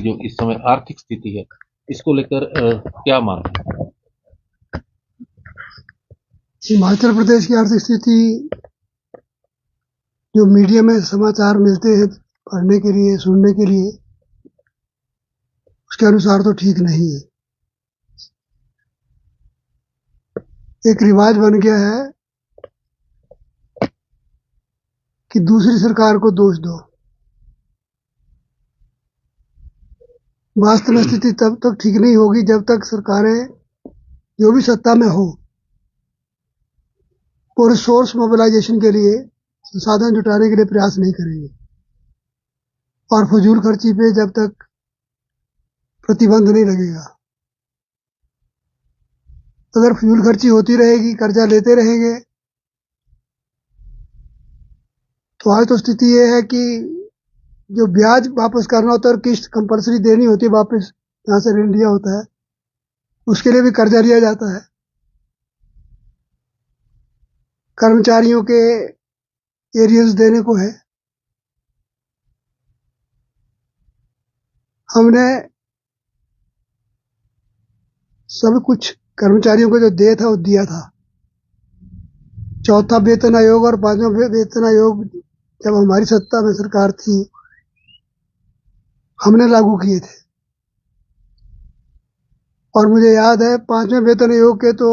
जो इस समय आर्थिक स्थिति है, इसको लेकर क्या मानना है? हिमाचल प्रदेश की आर्थिक स्थिति जो मीडिया में समाचार मिलते हैं पढ़ने के लिए, सुनने के लिए, उसके अनुसार तो ठीक नहीं है। एक रिवाज बन गया है कि दूसरी सरकार को दोष दो। वास्तव में स्थिति तब तक ठीक नहीं होगी जब तक सरकारें जो भी सत्ता में हो वो रिसोर्स मोबिलाइजेशन के लिए, संसाधन जुटाने के लिए प्रयास नहीं करेंगे। और फजूल खर्ची पे जब तक प्रतिबंध नहीं लगेगा, अगर फजूल खर्ची होती रहेगी, कर्जा लेते रहेंगे, तो आज तो स्थिति ये है कि जो ब्याज वापस करना होता है और किस्त कंपलसरी देनी होती है, वापस जहां से ऋण लिया होता है उसके लिए भी कर्जा लिया जाता है। कर्मचारियों के एरियर्स देने को है। हमने सब कुछ कर्मचारियों को जो दे था वो दिया था। चौथा वेतन आयोग और पांचवा वेतन आयोग जब हमारी सत्ता में सरकार थी हमने लागू किए थे। और मुझे याद है पांचवें वेतन आयोग के तो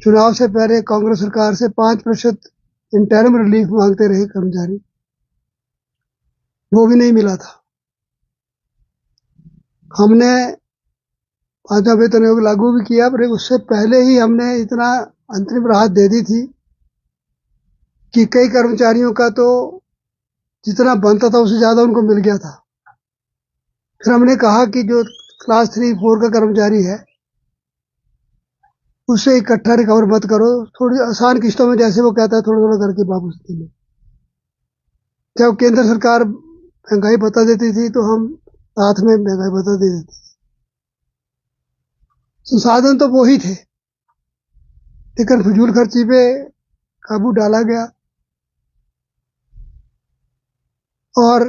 चुनाव से पहले कांग्रेस सरकार से 5% इंटरिम रिलीफ मांगते रहे कर्मचारी, वो भी नहीं मिला था। हमने पांचवा वेतन आयोग लागू भी किया, पर उससे पहले ही हमने इतना अंतरिम राहत दे दी थी कि कई कर्मचारियों का तो जितना बनता था उससे ज्यादा उनको मिल गया था। फिर हमने कहा कि जो क्लास 3-4 का कर्मचारी है उससे इकट्ठा रिकवर मत करो, थोड़ी आसान किस्तों में जैसे वो कहता है थोड़ा थोड़ा करके वापस दे लो। जब केंद्र सरकार महंगाई बता देती थी तो हम साथ में महंगाई बता दे देते थे। संसाधन तो वो ही थे, लेकिन फजूल खर्ची पे काबू डाला गया और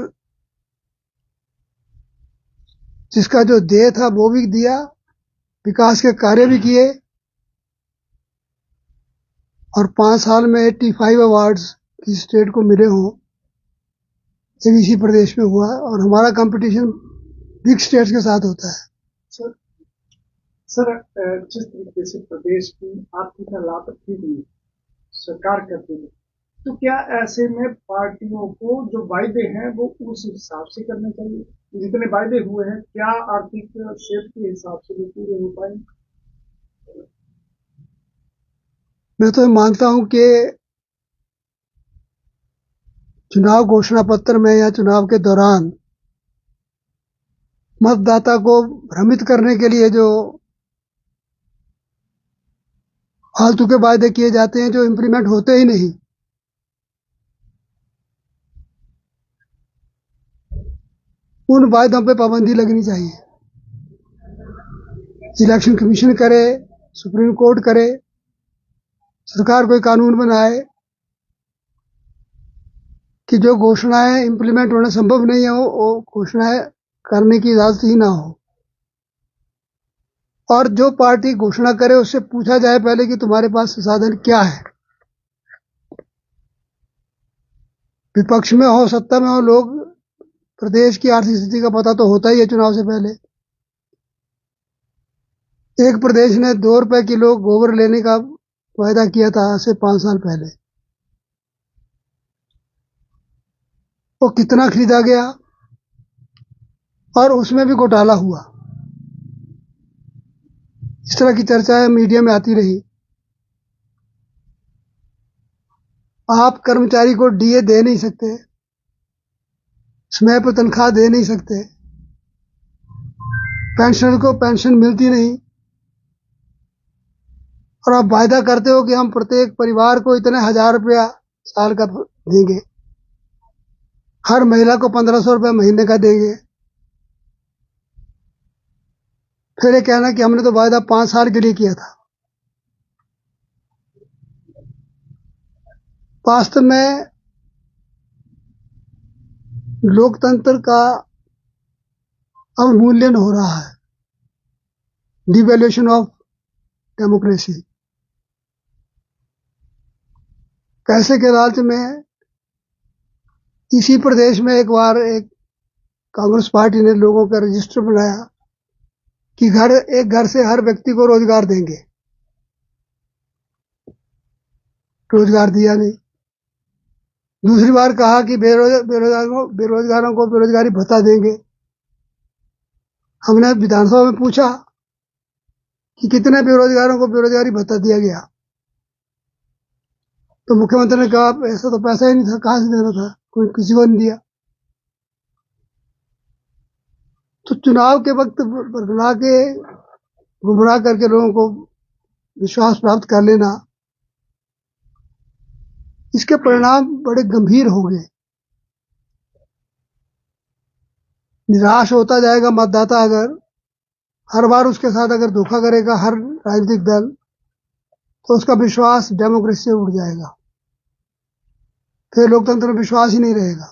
जिसका जो देय था वो भी दिया, विकास के कार्य भी किए। और 5 साल में 85 अवार्ड्स किसी स्टेट को मिले हों, ये इसी प्रदेश में हुआ। और हमारा कंपटीशन बिग स्टेट्स के साथ होता है। सर जिस तरीके से प्रदेश की आर्थिक हालात ठीक नहीं सरकार करती है, तो क्या ऐसे में पार्टियों को जो वायदे हैं वो उस हिसाब से करने चाहिए? जितने वायदे हुए हैं क्या आर्थिक क्षेत्र के हिसाब से वो पूरे हो पाएंगे? मैं तो मानता हूं कि चुनाव घोषणा पत्र में या चुनाव के दौरान मतदाता को भ्रमित करने के लिए जो फालतू के वायदे किए जाते हैं जो इंप्लीमेंट होते ही नहीं, उन वायदों पे पाबंदी लगनी चाहिए। इलेक्शन कमीशन करे, सुप्रीम कोर्ट करे, सरकार कोई कानून बनाए कि जो घोषणाएं इंप्लीमेंट होना संभव नहीं है वो घोषणाएं करने की इजाजत ही ना हो। और जो पार्टी घोषणा करे उससे पूछा जाए पहले कि तुम्हारे पास संसाधन क्या है। विपक्ष में हो सत्ता में हो, लोग प्रदेश की आर्थिक स्थिति का पता तो होता ही है चुनाव से पहले। एक प्रदेश ने 2 रुपए किलो गोबर लेने का वायदा किया था आज से 5 साल पहले, वो कितना खरीदा गया और उसमें भी घोटाला हुआ। इस तरह की चर्चाएं मीडिया में आती रही। आप कर्मचारी को डीए दे नहीं सकते, समय पर तनख्वाह दे नहीं सकते, पेंशनर को पेंशन मिलती नहीं, और आप वायदा करते हो कि हम प्रत्येक परिवार को इतने 1000 रुपया साल का देंगे, हर महिला को 1500 रुपया महीने का देंगे। फिर ये कहना कि हमने तो वायदा 5 साल के लिए किया था। वास्तव में लोकतंत्र का अवमूल्यन हो रहा है, डिवैल्यूएशन ऑफ डेमोक्रेसी। पैसे के लालच में इसी प्रदेश में एक बार एक कांग्रेस पार्टी ने लोगों का रजिस्टर बनाया कि एक घर से हर व्यक्ति को रोजगार देंगे। रोजगार दिया नहीं। दूसरी बार कहा कि बेरोजगारों को बेरोजगारी भत्ता देंगे। हमने विधानसभा में पूछा कि कितने बेरोजगारों को बेरोजगारी भत्ता दिया गया, तो मुख्यमंत्री ने कहा ऐसा तो पैसा ही नहीं था, कहां से देना था, कोई किसी को नहीं दिया। तो चुनाव के वक्त बना के गुमराह करके लोगों को विश्वास प्राप्त कर लेना, इसके परिणाम बड़े गंभीर होंगे। निराश होता जाएगा मतदाता अगर हर बार उसके साथ अगर धोखा करेगा हर राजनीतिक दल, तो उसका विश्वास डेमोक्रेसी से उड़ जाएगा, फिर लोकतंत्र में विश्वास ही नहीं रहेगा।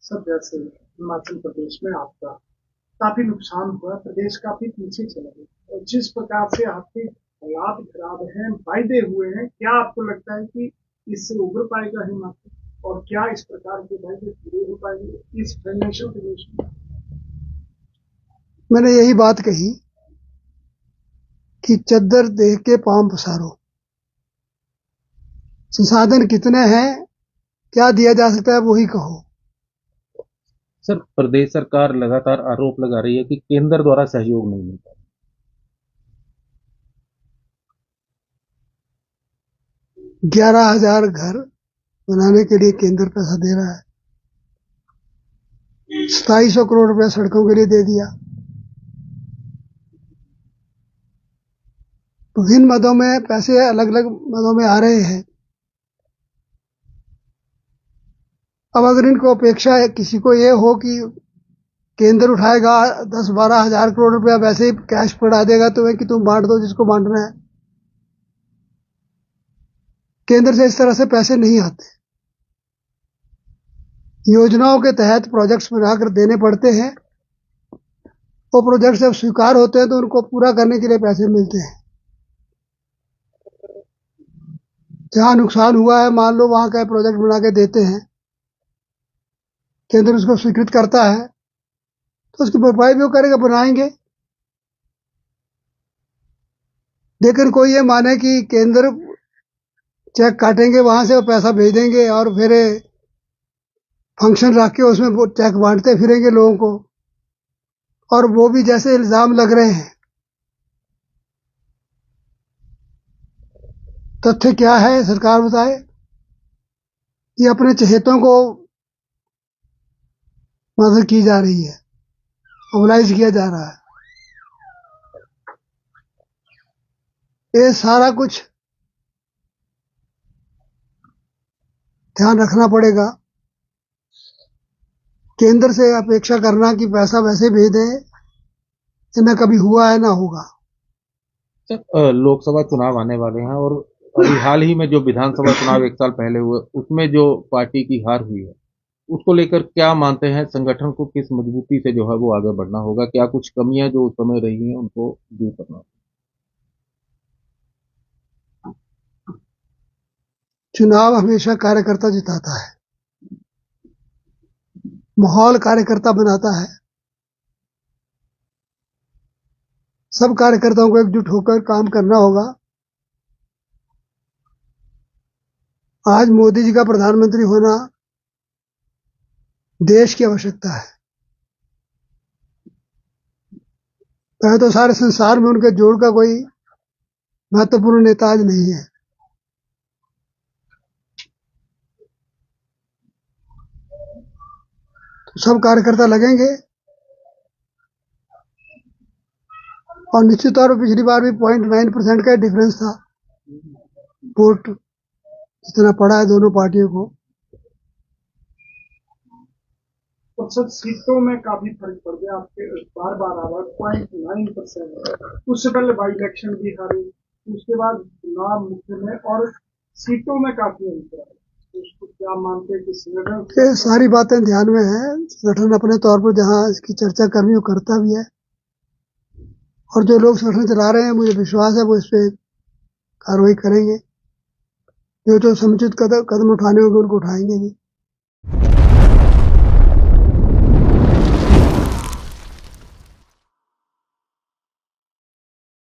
सर, जैसे हिमाचल प्रदेश में आपका काफी नुकसान हुआ, प्रदेश काफी पीछे चला गया, और जिस प्रकार से आपके हालात खराब हैं, वायदे हुए हैं, क्या आपको लगता है कि इससे उभर पाएगा हिमाचल, और क्या इस प्रकार के वायदे पूरे हो पाएंगे इस फाइनेंशियल कंडीशन में? मैंने यही बात कही कि चद्दर देख के पांव पसारो। संसाधन कितने हैं, क्या दिया जा सकता है, वही कहो। सर, प्रदेश सरकार लगातार आरोप लगा रही है कि केंद्र द्वारा सहयोग नहीं मिलता। 11,000 घर बनाने के लिए केंद्र पैसा दे रहा है, 2700 करोड़ रुपया सड़कों के लिए दे दिया। विभिन्न मदों में पैसे अलग अलग मदों में आ रहे हैं। अब अगर इनको अपेक्षा है किसी को ये हो कि केंद्र उठाएगा 10-12 हजार करोड़ रुपया वैसे ही कैश पड़ा देगा तुम्हें कि तुम बांट दो जिसको बांटना है, केंद्र से इस तरह से पैसे नहीं आते। योजनाओं के तहत प्रोजेक्ट्स बनाकर देने पड़ते हैं, वो प्रोजेक्ट जब स्वीकार होते हैं तो उनको पूरा करने के लिए पैसे मिलते हैं। जहां नुकसान हुआ है मान लो वहां का प्रोजेक्ट बना के देते हैं, केंद्र उसको स्वीकृत करता है तो उसकी भरपाई भी वो करेगा, बनाएंगे। लेकिन कोई ये माने कि केंद्र चेक काटेंगे वहां से और पैसा भेज देंगे और फिर फंक्शन रख के उसमें वो चेक बांटते फिरेंगे लोगों को, और वो भी जैसे इल्जाम लग रहे हैं। तथ्य क्या है सरकार बताए कि अपने चहेतों को मदद की जा रही है, मोबिलाइज किया जा रहा है। ये सारा कुछ ध्यान रखना पड़ेगा। केंद्र से अपेक्षा करना कि पैसा वैसे भेज दे, ये न कभी हुआ है ना होगा। सर, लोकसभा चुनाव आने वाले हैं और अभी हाल ही में जो विधानसभा चुनाव 1 साल पहले हुए उसमें जो पार्टी की हार हुई है, उसको लेकर क्या मानते हैं? संगठन को किस मजबूती से जो है वो आगे बढ़ना होगा? क्या कुछ कमियां जो उस समय रही हैं उनको दूर करना होगा? चुनाव हमेशा कार्यकर्ता जिताता है, माहौल कार्यकर्ता बनाता है। सब कार्यकर्ताओं को एकजुट होकर काम करना होगा। आज मोदी जी का प्रधानमंत्री होना देश की आवश्यकता है। पहले तो सारे संसार में उनके जोड़ का कोई महत्वपूर्ण नेता आज नहीं है। तो सब कार्यकर्ता लगेंगे और निश्चित तौर पर पिछली बार भी 0.9% का डिफरेंस था वोट जितना पड़ा है दोनों पार्टियों को। और सब सीटों में काफी फर्क पड़ गया आपके, बार बार आ रहा 0.9%। उससे पहले बाई इलेक्शन भी हारे, उसके बाद चुनाव मुख्य में और सीटों में काफी अंतर है। उसको क्या मानते हैं कि संगठन ये सारी बातें ध्यान में है। संगठन अपने तौर पर जहाँ इसकी चर्चा करनी हो करता भी है, और जो लोग संगठन चला रहे हैं मुझे विश्वास है वो इस पे कार्रवाई करेंगे, जो समुचित कदम उठाने होंगे उनको उठाएंगे भी।